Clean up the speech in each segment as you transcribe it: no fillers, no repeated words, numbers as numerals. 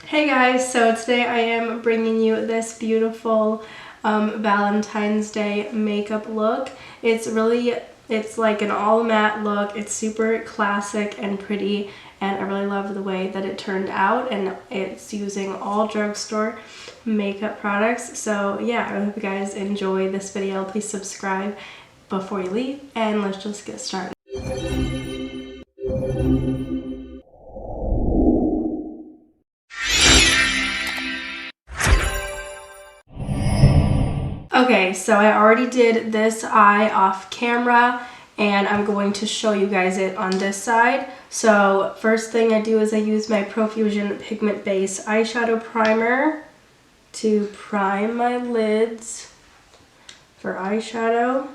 Hey guys, so today I am bringing you this beautiful Valentine's Day makeup look. It's like an all matte look. It's super classic and pretty, and I really love the way that it turned out, and it's using all drugstore makeup products. So yeah, I hope you guys enjoy this video. Please subscribe before you leave, and let's just get started. Okay, so I already did this eye off camera, and I'm going to show you guys it on this side. So first thing I do is I use my Profusion Pigment Base Eyeshadow Primer to prime my lids for eyeshadow.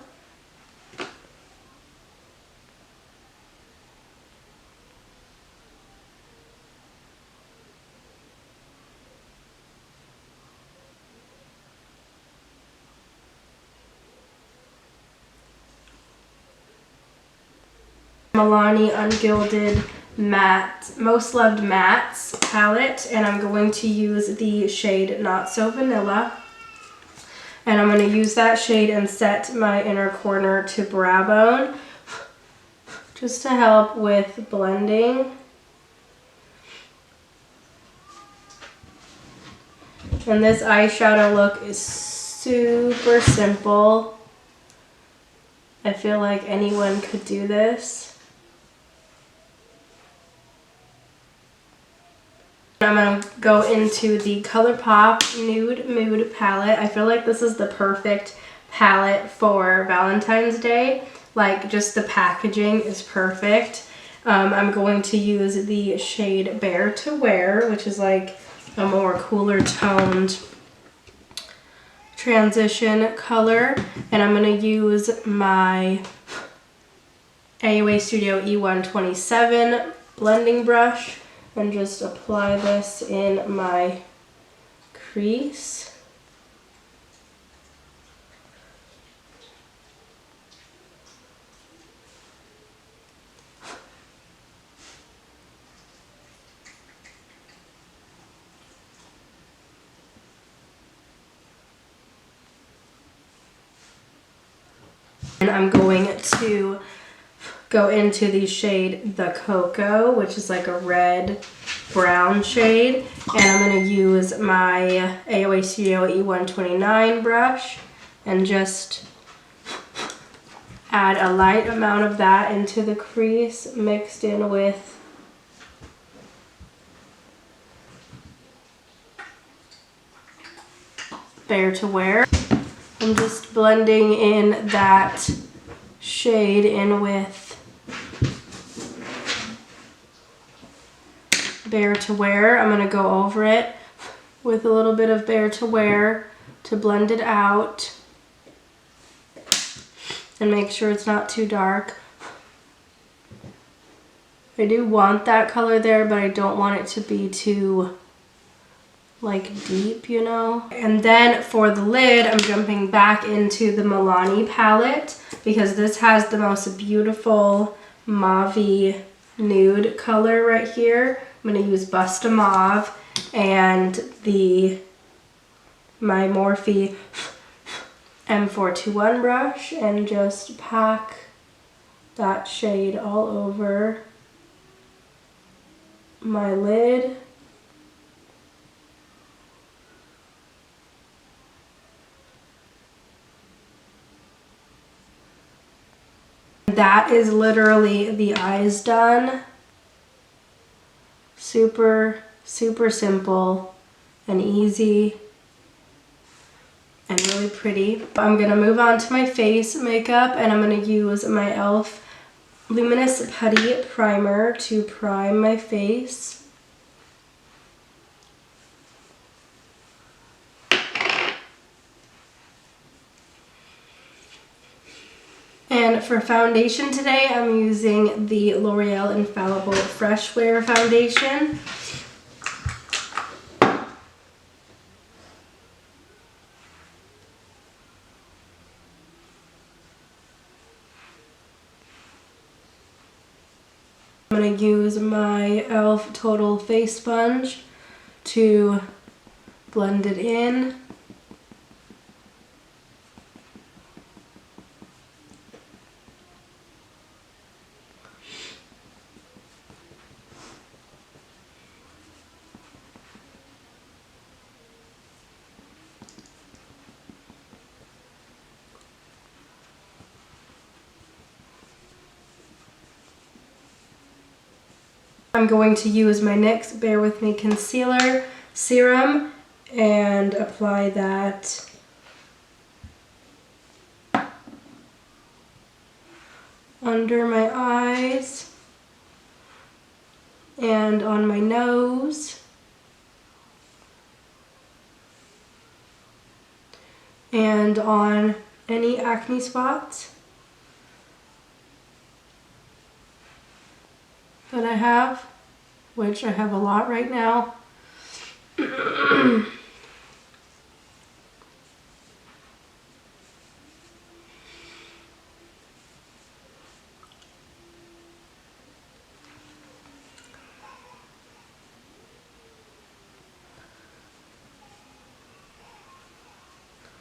Milani Ungilded Matte, Most Loved Mattes palette, and I'm going to use the shade Not So Vanilla. And I'm going to use that shade and set my inner corner to brow bone just to help with blending. And this eyeshadow look is super simple. I feel like anyone could do this. I'm going to go into the ColourPop Nude Mood palette. I feel like this is the perfect palette for Valentine's Day. Like, just the packaging is perfect. I'm going to use the shade Bare to Wear, which is like a more cooler toned transition color. And I'm going to use my AOA Studio E127 blending brush and just apply this in my crease. And I'm going to go into the shade The Cocoa, which is like a red brown shade, and I'm going to use my AOA Studio E129 brush and just add a light amount of that into the crease mixed in with Bare to Wear. I'm just blending in that shade in with Bare to Wear. I'm going to go over it with a little bit of Bare to Wear to blend it out and make sure it's not too dark. I do want that color there, but I don't want it to be too like deep, you know. And then for the lid, I'm jumping back into the Milani palette because this has the most beautiful mauve-y nude color right here. I'm going to use Busta Mauve and my Morphe M421 brush and just pack that shade all over my lid. That is literally the eyes done. Super, super simple and easy and really pretty. I'm gonna move on to my face makeup, and I'm gonna use my e.l.f. Luminous Putty Primer to prime my face. And for foundation today, I'm using the L'Oreal Infallible Fresh Wear Foundation. I'm going to use my e.l.f. Total Face Sponge to blend it in. I'm going to use my NYX Bear With Me Concealer Serum and apply that under my eyes and on my nose and on any acne spots that I have, which I have a lot right now.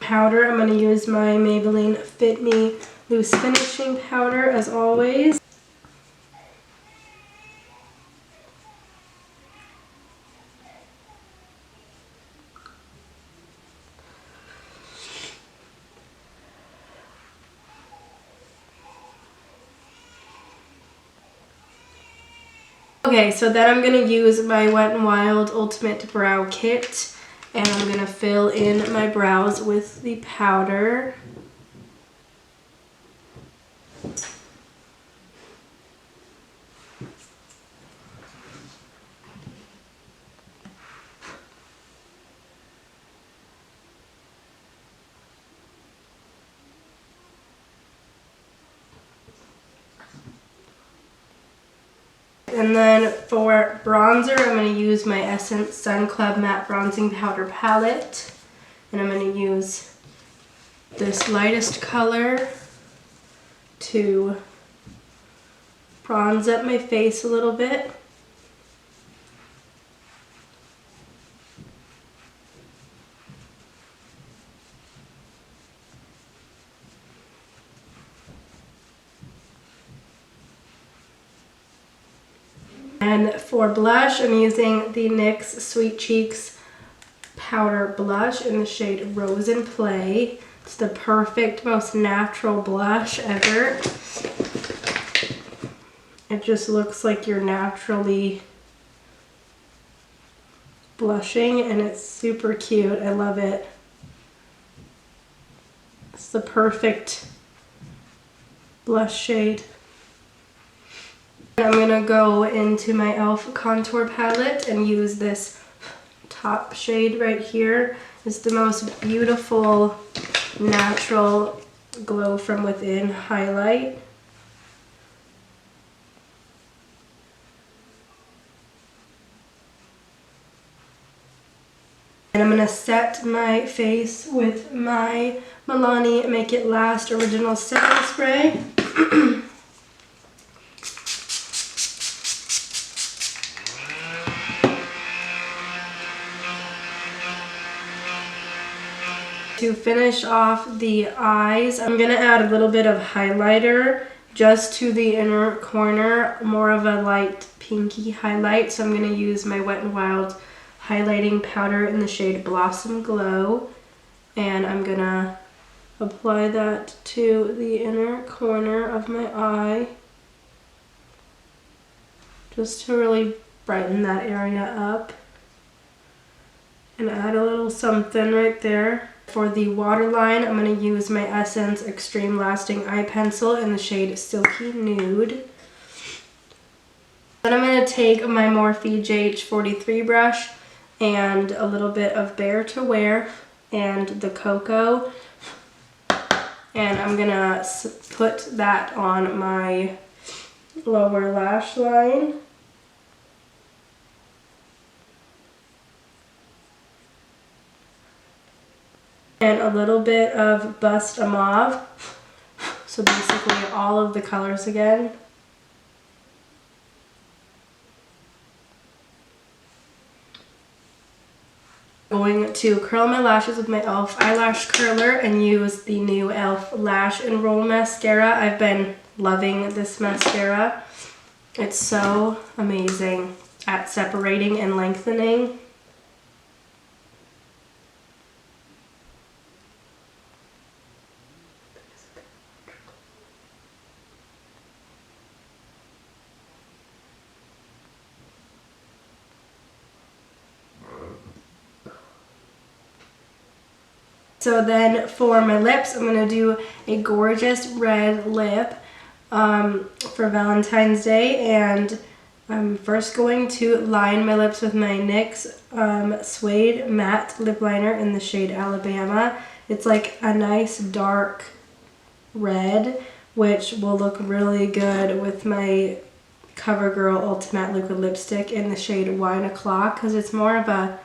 Powder, I'm going to use my Maybelline Fit Me Loose Finishing Powder as always. Okay, so then I'm going to use my Wet n Wild Ultimate Brow Kit, and I'm going to fill in my brows with the powder. And then for bronzer, I'm going to use my Essence Sun Club Matte Bronzing Powder Palette. And I'm going to use this lightest color to bronze up my face a little bit. And for blush, I'm using the NYX Sweet Cheeks Powder Blush in the shade Rose and Play. It's the perfect, most natural blush ever. It just looks like you're naturally blushing, and it's super cute. I love it. It's the perfect blush shade. I'm gonna go into my e.l.f. contour palette and use this top shade right here. It's the most beautiful, natural glow from within highlight. And I'm gonna set my face with my Milani Make It Last Original Setting Spray. To finish off the eyes, I'm going to add a little bit of highlighter just to the inner corner, more of a light pinky highlight. So I'm going to use my Wet n Wild highlighting powder in the shade Blossom Glow, and I'm going to apply that to the inner corner of my eye just to really brighten that area up, and add a little something right there. For the waterline, I'm going to use my Essence Extreme Lasting Eye Pencil in the shade Silky Nude. Then I'm going to take my Morphe JH43 brush and a little bit of Bare to Wear and the Cocoa, and I'm going to put that on my lower lash line. And a little bit of Bust a Mauve. So basically all of the colors again. Going to curl my lashes with my e.l.f. eyelash curler and use the new e.l.f. Lash and Roll Mascara. I've been loving this mascara. It's so amazing at separating and lengthening. So then for my lips, I'm going to do a gorgeous red lip for Valentine's Day. And I'm first going to line my lips with my NYX Suede Matte Lip Liner in the shade Alabama. It's like a nice dark red, which will look really good with my CoverGirl Ultimate Liquid Lipstick in the shade Wine O'Clock, because it's more of a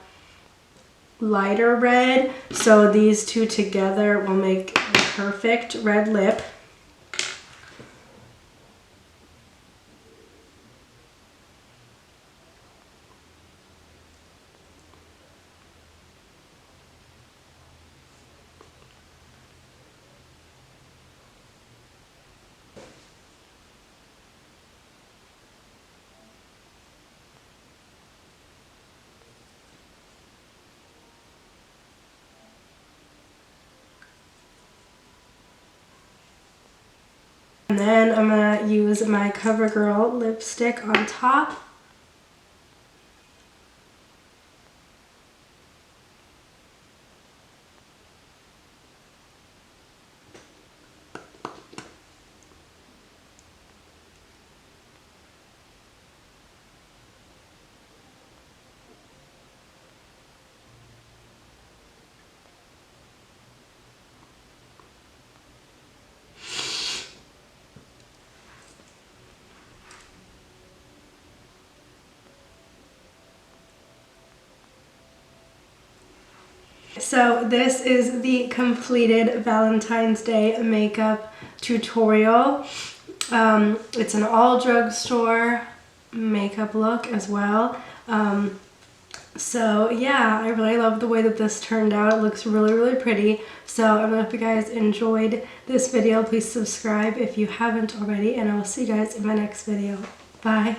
lighter red, so these two together will make the perfect red lip. And then I'm going to use my CoverGirl lipstick on top. So this is the completed Valentine's Day makeup tutorial. It's an all drugstore makeup look as well. So yeah, I really love the way that this turned out. It looks really, really pretty. So I don't know if you guys enjoyed this video. Please subscribe if you haven't already, and I will see you guys in my next video. Bye.